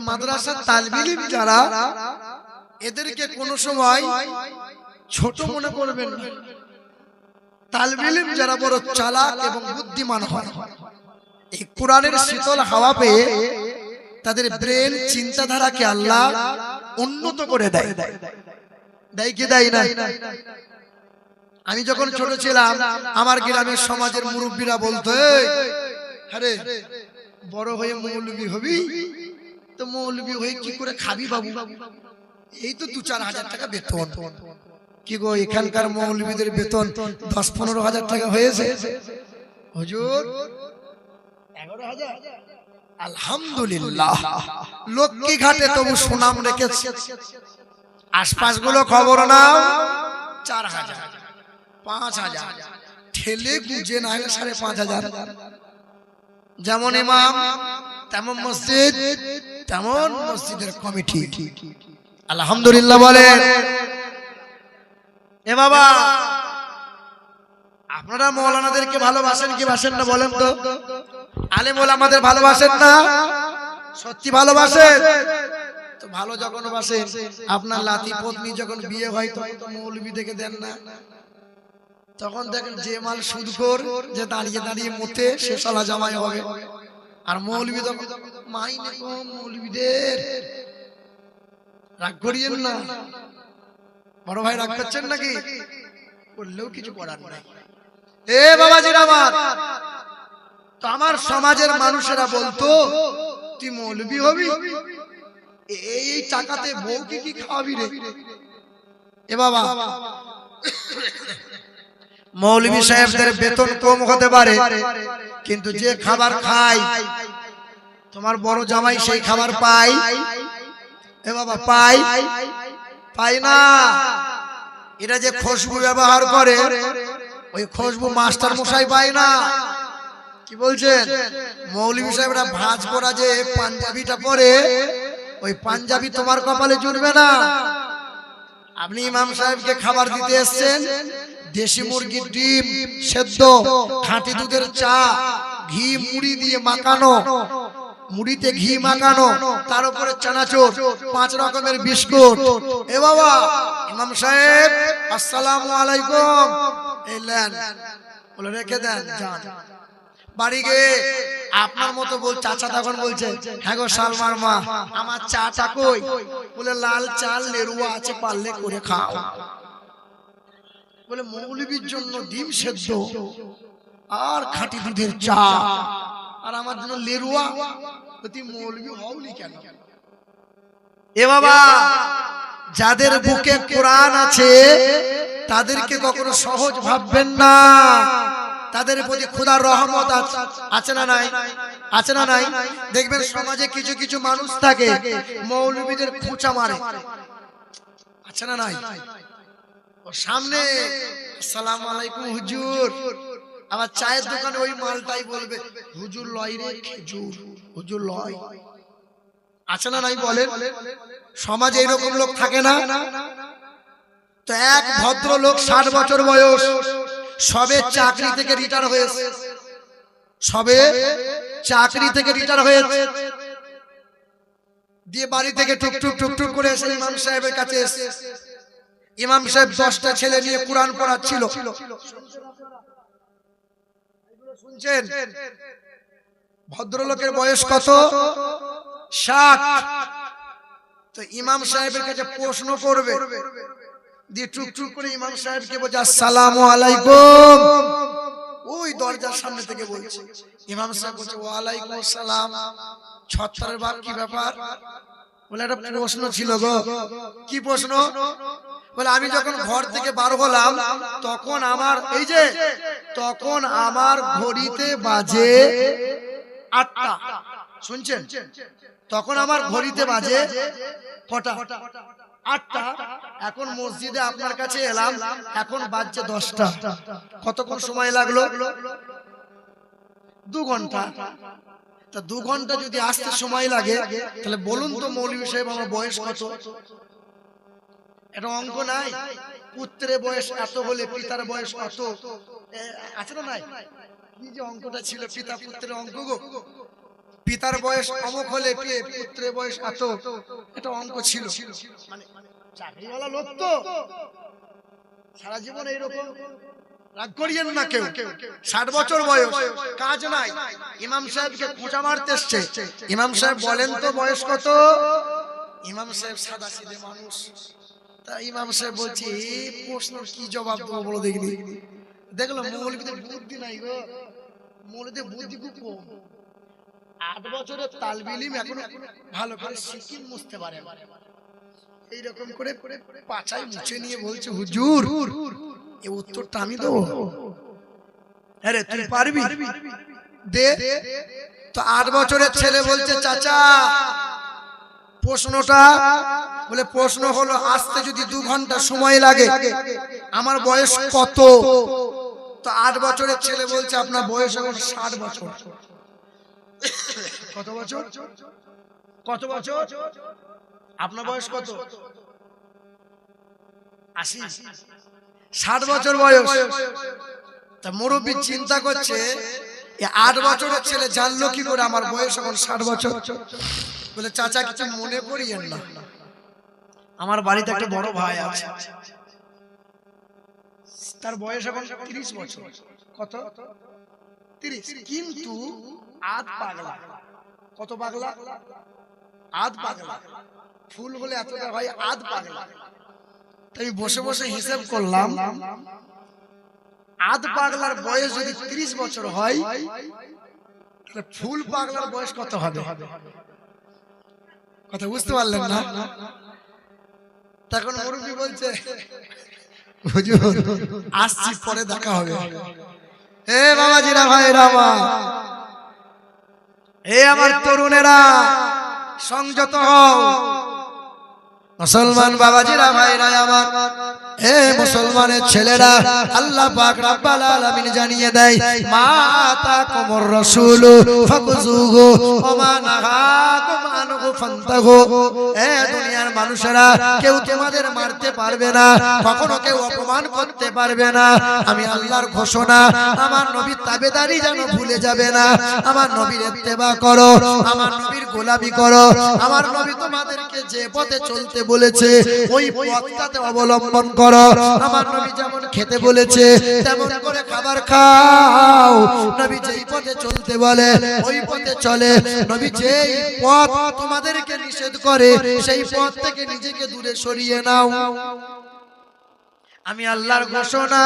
মাদ্রাসার তালিবে ইলম যারা, এদেরকে কোনো সময় ছোট মনে করবেন না। তালিবে ইলম যারা বড় চালাক এবং বুদ্ধিমান হয়, এই কোরআনের শীতল হাওয়া পেয়ে তাদের ব্রেন চিন্তাধারাকে আল্লাহ উন্নত করে দেয়। দেয় কি দেয় না? আমি যখন ছোট ছিলাম, আমার গ্রামের সমাজের মুরব্বীরা বলতো, আরে বড় হয়ে মৌলবী হবি, তো মৌলবী হয়ে কি করে খাবি বাবু? এই তো 2-4 হাজার টাকা বেতন। কি গো, এখানকার মৌলবীদের বেতন 10-15 হাজার টাকা হয়েছে হুজুর? 11,000। আলহামদুলিল্লাহ, লক্ষ্মীঘাটে তবু সুনাম রেখেছে। আশপাশ গুলো খবর নাও, 4,000, 5,000, ঠেলে গুজে না হলে 5,500। যেমন ইমাম তেমন মসজিদ, তেমন মসজিদের কমিটি। আলহামদুলিল্লাহ বলেন। এ বাবা, আপনারা মৌলানাদেরকে ভালোবাসেন কি বাসেন না বলেন তো? আলেম ওলামাদের ভালোবাসেন না? সত্যি ভালোবাসেন তো? ভালো যখন বাসেন, আপনার লাতি পত্নী যখন বিয়ে হয় তখন তো মৌলবি দেখে দেন না? তখন দেখেন যে মাল সুদখোর, যে দাঁড়িয়ে দাঁড়িয়ে মুতে, সে শালা জামাই হবে। আর মৌলবি তখন মাইনে কম মৌলবিদের। রাগ করিয়েন না বড় ভাই, রাগ করছেন নাকি? করলেও কিছু করার নাই। এ বাবাজির আমার, তো আমার সমাজের মানুষেরা বলতো, তুই মৌলবি হবি, এই টাকাতে বউকে কি খাওয়াবি রে? এ বাবা, মৌলবি সাহেবদের বেতন কম হতে পারে, কিন্তু যে খাবার খায় তোমার বড় জামাই, সেই খাবার পায়? এ বাবা, পায় না। এরা যে খুশবু ব্যবহার করে, ওই খুশবু মাস্টার মশাই পায় না। কি বলছেন? মৌলবি সাহেবরা ভাঁজ করা যে পাঞ্জাবিটা পরে, ওই পাঞ্জাবি তোমার কপালে জুড়বে না। আপনি ইমাম সাহেবকে খাবার দিতে এসেছেন, দেশি মুরগির ডিম সেদ্ধ, খাঁটি দুধের চা, ঘি মুড়ি দিয়ে মাখানো, মুড়িতে ঘি মাখানো, তার উপরে চানাচুর, 5 রকমের বিস্কুট। এ বাবা, ইমাম সাহেব আসসালামু আলাইকুম, এলেন, বলে রেখে দেন, যান বাড়ি গিয়ে। আপনার মতো বল চাচা তখন বলছে, হ্যাঁ গো সালমার মা, আমার চাটা কই? বলে লাল চাল লেরুয়া আছে, পারলে করে খাও। বলে মৌলবীর জন্য ডিম সেদ্ধ আর খাঁটি দুধের চা, আর আমার জন্য লেরুয়া, তুই মৌলবী হওনি কেন? এ বাবা, যাদের বুকে কোরআন আছে তাদেরকে কখনো সহজ ভাববেন না। তাদের প্রতি খোদার রহমত আছে না নাই? আছে না নাই? দেখবেন সমাজে কিছু কিছু মানুষ থাকে, মৌলবীদের খোঁচা মারে, আছে না নাই? ওর সামনে আসসালামু আলাইকুম হুজুর, আবার চায়ের দোকানে ওই মালটাই বলবে, হুজুর লয় রে খেজুর, হুজুর লয়। আছে না নাই বলেন? সমাজে এরকম লোক থাকে না? তো এক ভদ্র লোক 60 বছর বয়স, সবে চাকরি থেকে রিটায়ার হয়েছে, সবে চাকরি থেকে রিটায়ার হয়েছে, দিয়ে বাড়ি থেকে টুকটুক টুকটুক করে এসে ইমাম সাহেবের কাছে এসে, ইমাম সাহেব 10টা ছেলে নিয়ে কোরআন পড়াচ্ছিল। শুনছেন? ভদ্রলোকের বয়স কত? 60। তো ইমাম সাহেবের কাছে প্রশ্ন করবে, দিয়ে টুকটুক করে ইমাম সাহেবকে বলছে আসসালামু আলাইকুম। ওই দরজার সামনে থেকে বলছে, ইমাম সাহেব বলছে ওয়ালাইকুম আসসালাম। ছত্তরের বাপ, কি ব্যাপার? বলে একটা প্রশ্ন ছিল গো। কি প্রশ্ন? বলে আমি যখন ঘর থেকে বার হলাম, তখন আমার এই যে, তখন আমার ঘড়িতে বাজে 8টা। শুনছেন? তখন আমার ঘড়িতে বাজে কটা? 8টা। এখন মসজিদে আপনার কাছে এলাম, এখন বাজছে 10টা। কতক্ষণ সময় লাগলো? 2 ঘন্টা। তা 2 ঘন্টা যদি আসতে সময় লাগে, তাহলে বলুন তো মৌলভী সাহেব আমার বয়স কত? এটা অঙ্ক নাই? পুত্রের বয়স এত হলে পিতার বয়স কত? আছে না নাই? কি যে অঙ্কটা ছিল, পিতা পুত্রের অঙ্ক গো। পিতার বয়স অমুক হলে পুত্রের বয়স এত, এটা অঙ্ক ছিল। মানে চাকরিওয়ালা লোক তো সারা জীবন এইরকম, রাগ করিয়েন না কেউ। 60 বছর বয়স, কাজ নাই, ইমাম সাহেবকে খোঁচা মারতে এসছে। ইমাম সাহেব বলেন তো বয়স কত? ইমাম সাহেব সাদা সিধে মানুষ, তা ইমাম সাহেব বলছে এই প্রশ্ন কি জবাব দেবো বলো দেখিনি। দেখলো মৌলবীদের বুদ্ধি নাই গো, মৌলবীদের বুদ্ধি খুব কম। 8 বছরের তালবে ইলম এখনো ভালো করে সিকিম মুছতে পারে না, এইরকম করে পাছায় মুছে নিয়ে বলছে হুজুর এই উত্তরটা আমি দেবো। আরে তুই পারবি দে। তো 8 বছরের ছেলে বলছে চাচা প্রশ্নটা, বলে প্রশ্ন হলো আসতে যদি 2 ঘন্টা সময় লাগে আমার বয়স কত? তো 8 বছরের ছেলে বলছে আপনার বয়স এখন 60 বছর। কত বছর? কত বছর? আপনার বয়স কত? 80। 60 বছর বয়স। তা মুরব্বি চিন্তা করছে 8 বছরের ছেলে জানলো কি করে আমার বয়স এখন 60 বছর? বলে চাচা কিছু মনে করিয়েন না, আমার বাড়িতে একটা বড় ভাই আছে, তার বয়স এখন 30 বছর। কত? 30। কিন্তু আধ পাগলা। কত পাগলা? আধ পাগলা। ফুল হলে এতটা হয় আধ পাগলা। তাই বসে বসে হিসাব করলাম আধ পাগলার বয়স যদি 30 বছর হয় তাহলে ফুল পাগলার বয়স কত হবে? কথা বুঝতে পারলেন না? তখন মুরব্বি বলছে হুজুর আসছি পরে দেখা হবে। হে বাবাজিরা ভাইরা আমার, হে আমার তরুণেরা সংযত হও। মুসলমান বাবাজিরা ভাইরা আমার, হে মুসলমানের ছেলেরা, আল্লাহ পাক রব্বুল আলামিন জানিয়ে দেয় মা আতাকুমুর রাসূল ফাকুযুহু ওয়া মা নাহাকুম আনহু ফান্তাহু। হে দুনিয়ার মানুষেরা, কেউ তোমাদের মারতে পারবে না, কখনো কেউ অপমান করতে পারবে না। আমি আল্লাহর ঘোষণা, আমার নবীর তাবেদারি যেন ভুলে যাবে না। আমার নবীর ইত্তেবা করো, আমার নবীর গোলামি করো। আমার নবী তোমাদেরকে যে পথে চলতে বলেছে ওই পথটাতে অবলম্বন করো। আমার নবী যেমন খেতে বলেছে তেমন করে খাবার খাও। নবী যেই পথে চলতে বলে ওই পথে চলে। নবী যেই পথ তোমাদেরকে নিষেধ করে সেই পথ থেকে নিজেকে দূরে সরিয়ে নাও। আমি আল্লাহর ঘোষণা,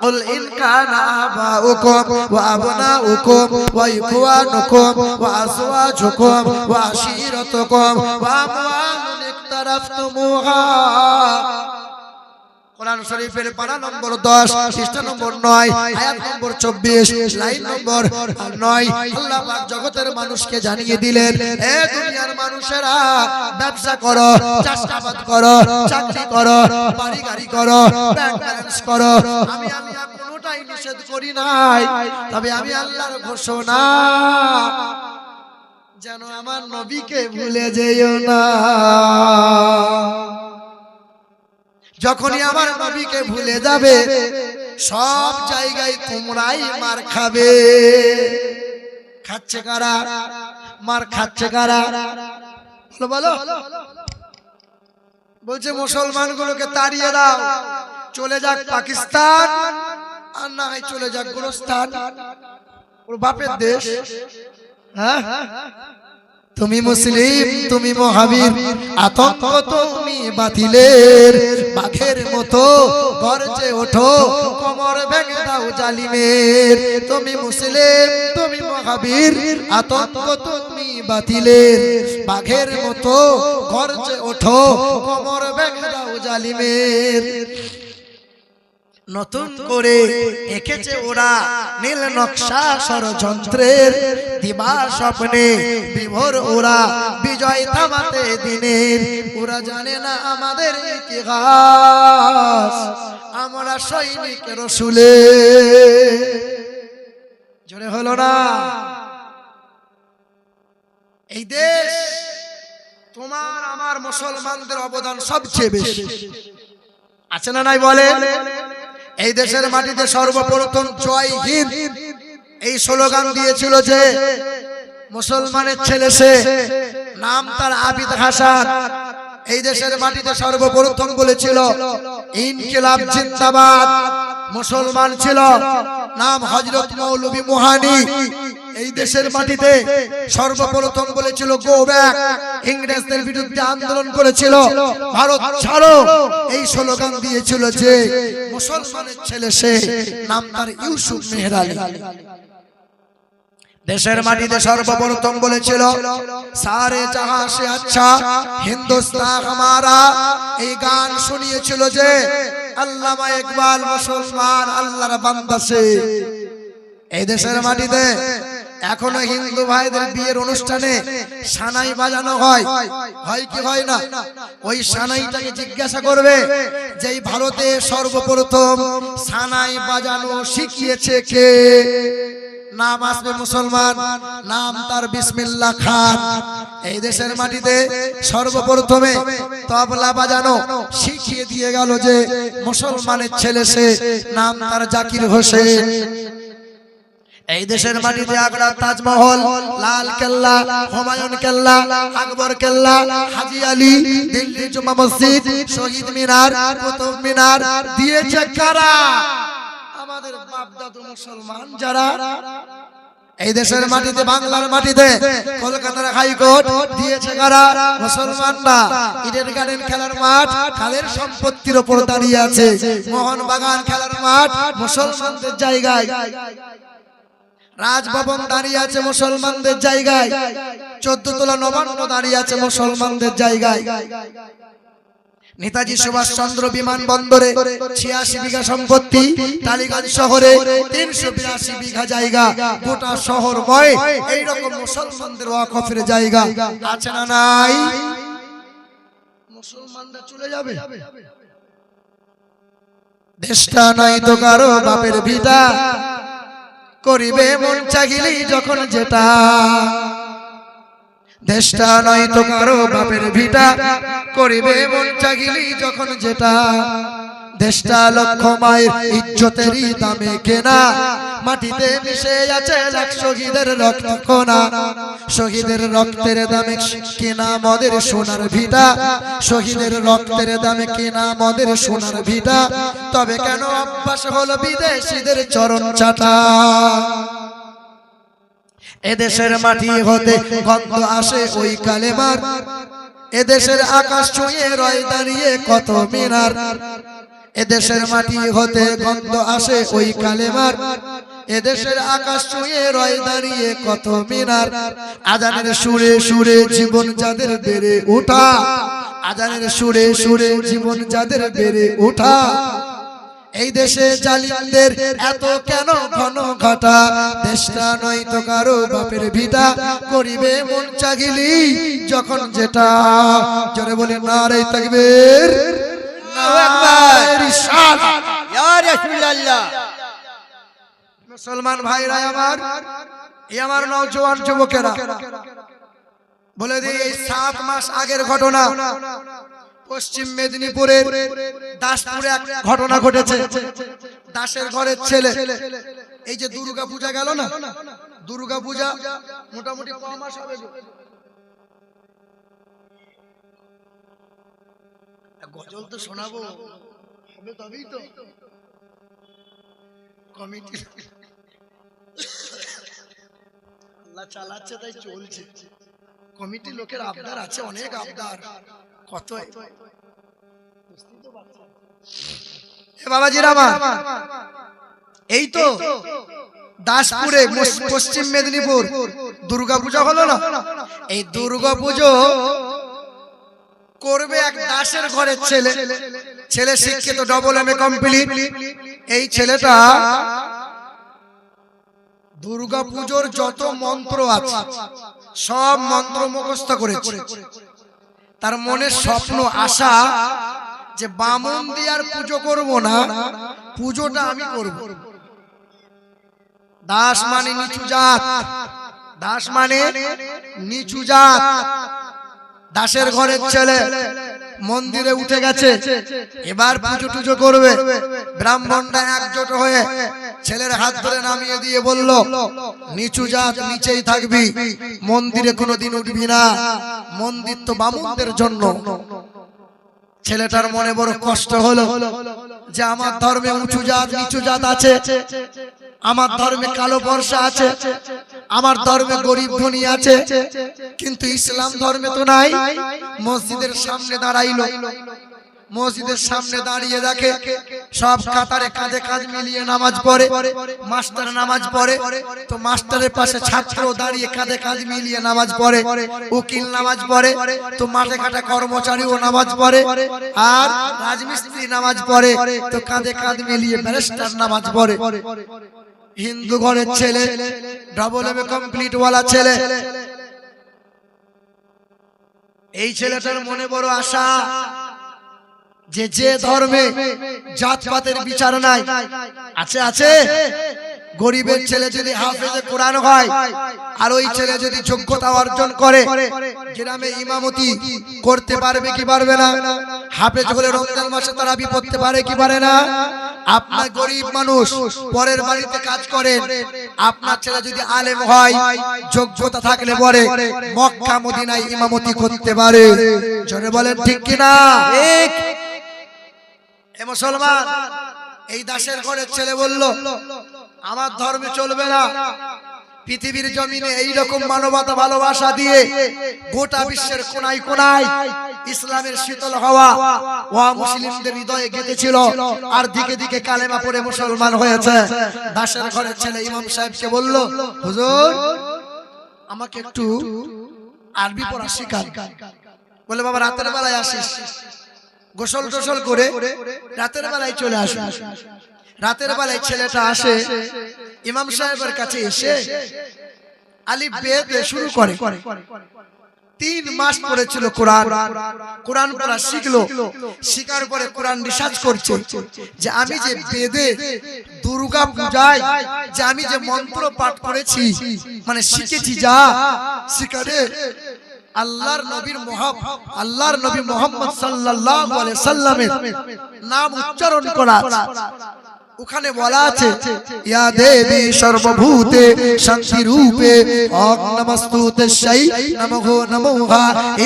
قل إن كان آباؤكم وأبناؤكم وإخوانكم وأزواجكم وعشيرتكم وأموال اقترفتموها। কোরআন শরীফের পারা নম্বর 10 পৃষ্ঠা নম্বর 9 আয়াত নম্বর 24 লাইন নম্বর 9। আল্লাহ পাক জগতের মানুষকে জানিয়ে দিলেন, হে দুনিয়ার মানুষেরা, ব্যবসা করো, চাষাবাদ করো, চাকরি করো, বাড়ি গাড়ি করো, ব্যাংক ব্যালেন্স করো। আমি আল্লাহ কোনোটাই নিষেধ করি নাই, তবে আমি আল্লাহর ঘোষণা যেন আমার নবীকে ভুলে যেও না। যখনই আমার নবীকে ভুলে যাবে সব জায়গায় তোমরাই মার খাবে। খাচ্ছে কারা? মার খাচ্ছে কারা? বলো বলো। বলছে মুসলমানগুলোকে তাড়িয়ে দাও, চলে যাক পাকিস্তান, আর না হয় চলে যাক গুলিস্তান, ওর বাপের দেশ। হ্যাঁ, তুমি মুসলিম, তুমি মহাবীর, আতঙ্ক তুমি বাতিলের, বাঘের মতো গর্জে ওঠো, কোমর ভেঙে দাও জালিমের। তুমি মুসলিম, তুমি মহাবীর, আতঙ্ক তুমি বাতিলের, বাঘের মতো গর্জে ওঠো, কোমর ভেঙে দাও জালিমের। নতুন করে এঁকেছে ওরা নীল নকশা ষড়যন্ত্রের, দিবা স্বপ্নে বিভোর ওরা বিজয় থামাতে দিনের। ওরা জানে না আমাদের ইতিহাস, আমরা সৈনিক রাসূলের। জোরে হলো না? এই দেশ তোমার আমার মুসলমানদের অবদান সবচেয়ে বেশি আছে না নাই বলে? এই দেশের মাটিতে সর্বপ্রথম জয় হিন্দ এই স্লোগান দিয়েছিল যে মুসলমানের ছেলে সে, নাম তার আবিদ হাসান। এই দেশের মাটিতে সর্বপ্রথম বলেছিল ইনকিলাব জিন্দাবাদ। মুসলমান ছিল, নাম হযরত মৌলভী মুহানি। এই দেশের মাটিতে সর্বপ্রথম বলেছিল গো ব্যাক, ইংরেজদের বিরুদ্ধে আন্দোলন করেছিল ভারত ছাড়ো। এই স্লোগান দিয়েছিল যে মুসলমানের ছেলে সে, নাম তার ইউসুফ মেহের আলী। দেশের মাটিতে সর্বপ্রথম বলেছিল সারে জাহাঁ সে আচ্ছা হিন্দুস্তান হামারা। এই গান শুনিয়েছিল যে আল্লামা ইকবাল মুসলমান আল্লাহর বান্দা সে। এই দেশের মাটিতে এখনো হিন্দু ভাইদের বিয়ের অনুষ্ঠানে সানাই বাজানো হয়, হয় কি হয় না? ওই সানাইটাকে জিজ্ঞাসা করবে যে এই ভারতে সর্বপ্রথম সানাই বাজানো শিখিয়েছে কে? নাম আসবে মুসলমান, নাম তার বিসমিল্লাহ খান। এই দেশের মাটিতে সর্বপ্রথমে তবলা বাজানো শিখিয়ে দিয়ে গেল যে মুসলমানের ছেলে সে, নাম তার জাকির হোসেন। এই দেশের মাটিতে আগ্রা তাজমহল, লাল কেল্লা, হুমায়ুন কেল্লা, আকবর কেল্লা, হাজী আলী, দিল্লি জুমা মসজিদ, শহীদ মিনার, কুতুব মিনার দিয়েছে কারা? আমাদের বাপ দাদু মুসলমান যারা। এই দেশের মাটিতে, বাংলার মাটিতে কলকাতার হাইকোর্ট দিয়েছে কারা? মুসলমানরা। ইডেন গার্ডেন খেলার মাঠ কাদের সম্পত্তির উপর দাঁড়িয়ে আছে? মোহনবাগান খেলার মাঠ মুসলমানদের জায়গায়। রাজভবন দাঁড়িয়ে আছে মুসলমানদের জায়গায়। 14 তলা নবান্ন দাঁড়িয়ে আছে মুসলমানদের জায়গায়। নেতাজি সুভাষ চন্দ্র বিমানবন্দরে 86 বিঘা সম্পত্তি, টালিগঞ্জ শহরে 382 বিঘা জায়গা, গোটা শহরময় এইরকম মুসলমানদের ওয়াকফের জায়গা আছে না নাই? মুসলমানরা চলে যাবে। দেশটা নাই তো কারো বাপের ভিটা, করিবে মন চাহিলেই যখন যেটা। দেশটা নয় তো কারো বাপের ভিটা, করিবে মন চাহিলেই যখন যেটা। দেশটা লক্ষ মায়ের ইজ্জতেরই দামে কেনা, মাটিতে মিশে আছে লাখ শহীদের রক্ত কণা। শহীদের রক্তের দামে কেনা মদের সোনার ভিটা, শহীদের রক্তের দামে কেনা মদের সোনার ভিটা। তবে কেন অভ্যাস হলো বিদেশিদের চরণ চাটা? এদেশের মাটি হতে গন্ধ আসে ওই কালেমার, এদেশের আকাশ ছুঁয়ে রয় দাঁড়িয়ে কত মিনার। এদেশের মাটি হতে গন্ধ আসে ওই কালেমার, এদেশের আকাশ ছুঁয়ে রয় দাঁড়িয়ে কত মিনার। আজানের সুরে সুরে জীবন যাদের বেড়ে ওঠা, আজানের সুরে সুরে জীবন যাদের বেড়ে ওঠা। এই দেশে জালিমদের এত কেন ঘন ঘটা? দেশটা নয় তো কারো বাপের ভিটা, করিবে মন চাহিলি যখন যেটা। জোরে বলে নারে তাকবীর, নারে রিসালাত, ইয়া রাসূলুল্লাহ। মুসলমান ভাইরা আমার, এই আমার নওজোয়ান যুবকেরা, বলে দিই এই 7 মাস আগের ঘটনা। পশ্চিম মেদিনীপুরের দাসপুরে এক ঘটনা ঘটেছে। দাসের ঘরের ছেলে, এই যে দুর্গা পূজা গেল না, দুর্গা পূজা মোটামুটি 5 মাস হবে। গজল তো শোনাবো হবে, তবেই তো কমিটি আল্লাহ চালাচ্ছে, তাই চলছে। কমিটি লোকের আবদার আছে, অনেক আবদার। কত বাবাজিরা আমার, এই তো দাসপুরে পশ্চিম মেদিনীপুর দুর্গাপূজা হলো না। এই দুর্গাপুজো করবে এক দাসের ঘরের ছেলে। ছেলে শিক্ষিত, ডবল এমএ কমপ্লিট। এই ছেলেটা দুর্গাপুজোর যত মন্ত্র আছে সব মন্ত্র মুখস্থ করেছে। তার মনে স্বপ্ন আশা যে বামন দিয়ে আর পুজো করব না, পুজোটা আমি করব। দাস মানে নিচু জাত, দাস মানে নিচু জাত। দাসের ঘরের ছেলে মন্দিরে উঠে গেছে, এবার পুজো টুজো করবে। ব্রাহ্মণরা একজোট হয়ে ছেলের হাত ধরে নামিয়ে দিয়ে বলল, নিচু জাত নিচেই থাকবি, মন্দিরে কোনোদিন উঠবি না, মন্দির তো বামুনদের জন্য। ছেলেটার মনে বড় কষ্ট হলো যে আমার ধর্মে উঁচু জাত নিচু জাত আছে, আমার ধর্মে কালো বর্ষা আছে, আমার ধর্মে গরিব ধনী আছে, কিন্তু ইসলাম ধর্মে তো নাই। মসজিদের সামনে দাঁড়াইলো, মসজিদের সামনে দাঁড়িয়ে দেখে সব কাতারে কাঁধে কাঁধ মিলিয়ে নামাজ পড়ে। মাস্টার নামাজ পড়ে, তো মাস্টারের পাশে ছাত্র দাঁড়িয়ে কাঁধে কাঁধ মিলিয়ে নামাজ পড়ে। উকিল নামাজ পড়ে, তো মাঠে ঘাটে কর্মচারীও নামাজ পড়ে। আর রাজমিস্ত্রি নামাজ পড়ে, তো কাঁধে কাঁধ মিলিয়ে ব্যারিস্টার নামাজ পড়ে। হিন্দু ঘরের ছেলে, ডাবল এমএ কমপ্লিট ওয়ালা ছেলে। এই ছেলেটার মনে বড় আশা যে যে ধর্মে জাতপাতের বিচার নাই, আছে আছে, গরিবের ছেলে যদি হাফেজে কোরআন হয় আর ওই ছেলে যদি যোগ্যতা অর্জন করে, গ্রামে ইমামতি করতে পারবে কি পারবে না? হাফেজ হলে রমজান মাসে তারাবি পড়তে পারে কি পারে না? আপনার গরিব মানুষ পরের বাড়িতে কাজ করেন, আপনার ছেলে যদি আলেম হয়, যোগ্যতা থাকলে পরে মক্কা মদিনায় ইমামতি করতে পারে। জোরে বলেন ঠিক কিনা? ঠিক। এ মুসলমান, এই দাসের ঘরের ছেলে বলল, আমার ধর্মে চলবে না। পৃথিবীর জমিনে এইরকম মানবতা ভালোবাসা দিয়ে গোটা বিশ্বের কোনায় কোনায় ইসলামের শীতল হাওয়া মুসলিমদের হৃদয়ে গেঁথেছিল, আর দিকে দিকে কালেমা পড়ে মুসলমান হয়েছে। দাসের ঘরের ছেলে ইমাম সাহেবকে বলল, হুজুর আমাকে একটু আরবি পড়া শেখান। বলে, বাবা রাতের বেলায় আসিস, গোসল টোসল করে রাতের বেলায় চলে আসে। রাতের বেলায় ছেলেটা আসে, ইমাম সাহেবের কাছে এসে আলিফ বে দিয়ে শুরু করে। 3 মাস পড়েছিল কোরআন, কোরআন পড়া শিখলো। শিখার পরে কোরআন রিসার্চ করছে যে আমি যে বেদে দুর্গা পূজায় যে আমি যে মন্ত্র পাঠ করেছি, মানে শিখেছি, যা শিখারে আল্লাহর নবী মুহাম্মদ সাল্লাল্লাহু আলাইহি সাল্লামের নাম উচ্চারণ করা। ওখানে বলা আছে, ইয়া দেবী সর্বভূতে শান্তি রূপে অং নমস্তুতে শাই নমঃ নমঃ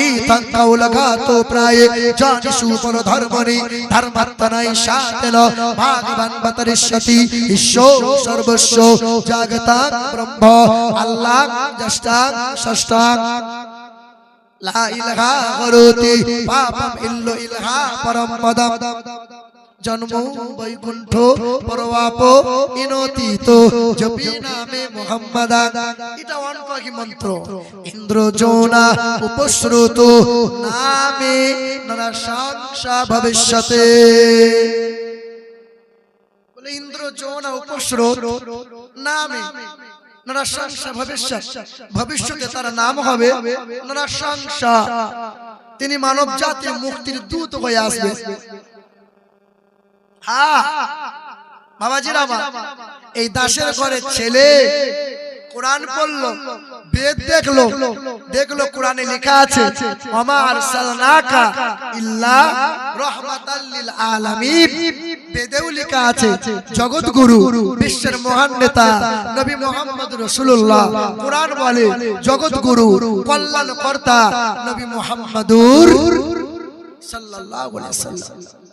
এই তঙ্কাও লাগাতো প্রায় জানি সুপর ধর্মনি ধর্মাত্মনাই শাতেল ভগবান বতরিষ্যতি ঈশ্বর সর্বস্ব জাগতা ব্রহ্ম আল্লাহ দ্রষ্টা ষষ্ঠা লা ইলাহা গরুতি পাপম ইল্লো ইলাহা পরম পদম জন্ম বৈকুণ্ঠ পরবাপ ইনতীত জপি নামে মুহাম্মাদা। এটা অনপাকি মন্ত্র। ইন্দ্র জোনা উপশ্রুত নামে নরশংসা ভবিষ্যতে। বলে ইন্দ্র জোনা উপশ্রুত নামে নরশংসা ভবিষ্যৎ, ভবিষ্যতে তার নাম হবে নরশংসা। তিনি মানব জাতির মুক্তির দূত হয়ে আসবে। বাবাজিরা, এই দাসের ঘরের ছেলে কোরআন পড়লো, বেদ দেখলো, দেখলো কোরআনে লেখা আছে ওমা আরসালনাকা ইল্লা রাহমাতাল লিল আলামিন। বেদেও লেখা আছে জগৎ গুরু বিশ্বের মহান নেতা নবী মুহাম্মদ রাসূলুল্লাহ। কোরআন বলে জগৎ গুরু কল্যাণ কর্তা নবী মুহাম্মদুর সাল্লাল্লাহু আলাইহি ওয়াসাল্লাম।